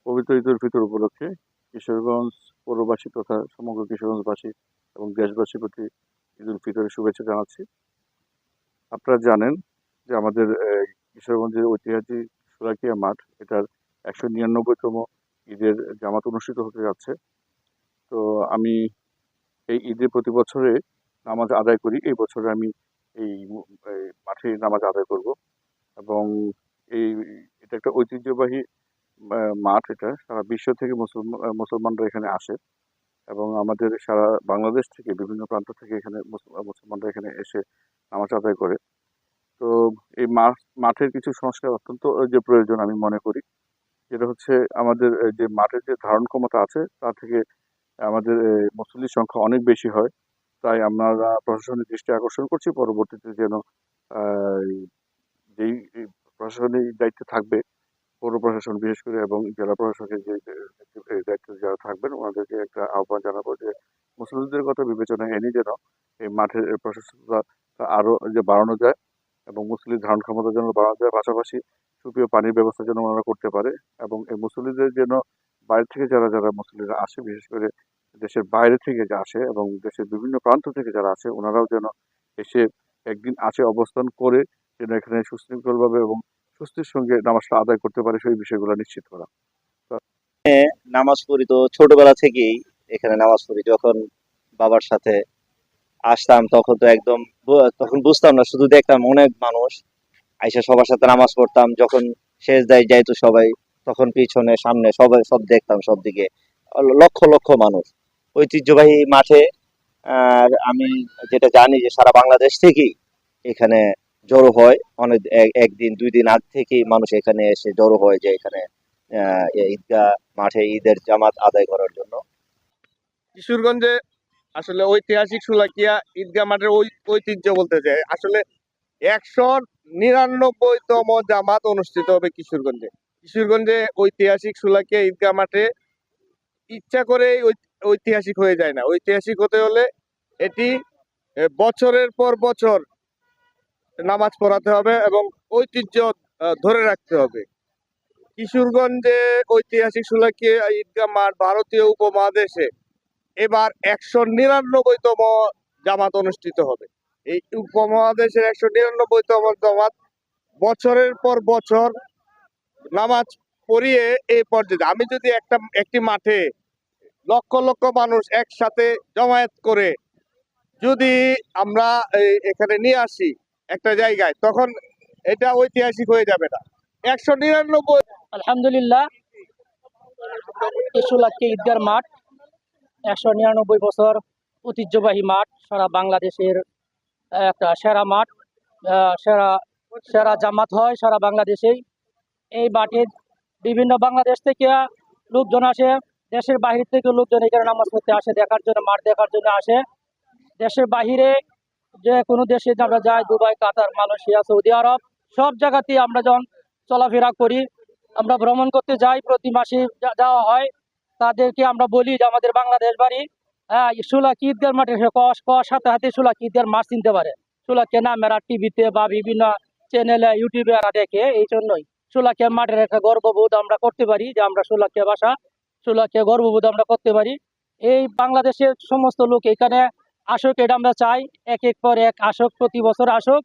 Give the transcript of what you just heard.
পবিত্র ঈদুল ফিতর উপলক্ষে কিশোরগঞ্জ পৌরবাসী তথা সমগ্র কিশোরগঞ্জবাসী এবং দেশবাসীর প্রতি ঈদুল ফিতরের শুভেচ্ছা জানাচ্ছি। আপনারা জানেন যে আমাদের কিশোরগঞ্জের ঐতিহাসিক শোলাকিয়া মাঠ, এটার 199তম ঈদের জামাত অনুষ্ঠিত হতে যাচ্ছে। তো আমি এই ঈদে প্রতি বছরে নামাজ আদায় করি। এই বছরে আমি এই মাঠে নামাজ আদায় করব এবং এই এটা একটা ঐতিহ্যবাহী মাঠ। এটা সারা বিশ্ব থেকে মুসলমানরা এখানে আসে এবং আমাদের সারা বাংলাদেশ থেকে বিভিন্ন প্রান্ত থেকে এখানে মুসলমানরা এখানে এসে নামাজ আদায় করে। তো এই মাঠের কিছু সংস্কার অত্যন্ত যে প্রয়োজন আমি মনে করি। যেটা হচ্ছে আমাদের যে মাঠের যে ধারণ ক্ষমতা আছে তা থেকে আমাদের মুসল্লির সংখ্যা অনেক বেশি হয়। তাই আমরা প্রশাসনের দৃষ্টি আকর্ষণ করছি পরবর্তীতে যেন যেই প্রশাসনিক দায়িত্বে থাকবে পৌর প্রশাসন বিশেষ করে এবং জেলা প্রশাসকের যে দায়িত্বে যারা থাকবেন ওনাদেরকে একটা আহ্বান জানাবো যে মুসল্লিদের কথা বিবেচনায় এনে যেন এই মাঠের প্রশস্ততা আরো যে বাড়ানো যায় এবং মুসল্লির ধারণ ক্ষমতা যেন বাড়ানো যায়, পাশাপাশি সুপেয় পানির ব্যবস্থা যেন ওনারা করতে পারে এবং এই মুসল্লিদের যেন বাইরে থেকে যারা মুসল্লিরা আসে, বিশেষ করে দেশের বাইরে থেকে যে আসে এবং দেশের বিভিন্ন প্রান্ত থেকে যারা আসে, ওনারাও যেন এসে একদিন আসে অবস্থান করে যেন এখানে সুশৃঙ্খলভাবে এবং স্বস্তির সঙ্গে নামাজটা আদায় করতে পারে সেই বিষয়গুলো নিশ্চিত করা। নামাজ পড়ি তো ছোটবেলা থেকেই এখানে নামাজ পড়ি। যখন বাবার সাথে আসতাম তখন তো একদম তখন বুঝতাম না, শুধু দেখতাম অনেক মানুষ আইসা সবার সাথে নামাজ পড়তাম। যখন শেষ দায় যাইতো সবাই, তখন পিছনে সামনে সবাই সব দেখতাম, সব দিকে লক্ষ লক্ষ মানুষ ঐতিহ্যবাহী মাঠে। আর আমি যেটা জানি যে সারা বাংলাদেশ থেকেই এখানে জড়ো হয়। অনেক একদিন দুই দিন আগ থেকেই মানুষ এখানে এসে জড়ো হয় যে এখানে ঈদগাহ মাঠে ঈদের জামাত আদায় করার জন্য। কিশোরগঞ্জে আসলে ঐতিহাসিক শোলাকিয়া ঈদগাহ মাঠের ঐতিহ্য বলতে চাই আসলে 199তম জামাত অনুষ্ঠিত হবে কিশোরগঞ্জে। কিশোরগঞ্জে ঐতিহাসিক শোলাকিয়া ঈদগাহ মাঠে ইচ্ছা করে ঐতিহাসিক হয়ে যায় না। ঐতিহাসিক হতে হলে এটি বছরের পর বছর নামাজ পড়াতে হবে এবং ঐতিহ্য ধরে রাখতে হবে। কিশোরগঞ্জে ঐতিহাসিক শোলাকিয়া ঈদগাহ মাঠ ভারতীয় উপমহাদেশে এবার 199তম জামাত অনুষ্ঠিত হবে। এই উপমহাদেশের 199তম জামাত বছরের পর বছর নামাজ পড়িয়ে এই পর্যায়ে আমি যদি একটি মাঠে লক্ষ লক্ষ মানুষ একসাথে জমায়েত করে যদি আমরা এখানে নিয়ে আসি একটা জায়গায়, তখন এটা ঐতিহাসিক হয়ে যাবে না। 199 আলহামদুলিল্লাহ, শোলাকিয়া ঈদগাহ মাঠ 199 বছর ঐতিহ্যবাহী মাঠ, সারা বাংলাদেশের একটা সেরা মাঠ। সেরা সেরা জামাত হয় সারা বাংলাদেশেই। এই মাঠে বিভিন্ন বাংলাদেশ থেকে লোকজন আসে, দেশের বাহির থেকে লোকজন এখানে নামাজ পড়তে আসে, দেখার জন্য, মাঠ দেখার জন্য আসে। দেশের বাহিরে যে কোনো দেশে আমরা যাই, দুবাই, কাতার, মালয়েশিয়া, সৌদি আরব, সব জায়গাতেই আমরা যখন চলাফেরা করি, আমরা ভ্রমণ করতে যাই, প্রতি মাসে যাওয়া হয়। তাদেরকে আমরা বলি যে আমাদের বাংলাদেশ বাড়ি শোলাকিয়া ঈদগাহ মাঠে, সাথে সাথে শোলাকিয়া ঈদগাহ মাঠ চিনতে পারে। শোলাকিয়া নাম এরা টিভিতে বা বিভিন্ন চ্যানেলে ইউটিউবে এরা দেখে। এই জন্যই শোলাকিয়া মাঠের একটা গর্ববোধ আমরা করতে পারি যে আমরা শোলাকিয়া ভাষা, শোলাকিয়া গর্ববোধ আমরা করতে পারি। এই বাংলাদেশের সমস্ত লোক এখানে আসুক, এটা আমরা চাই। এক এক পর এক আসুক, প্রতি বছর আসুক।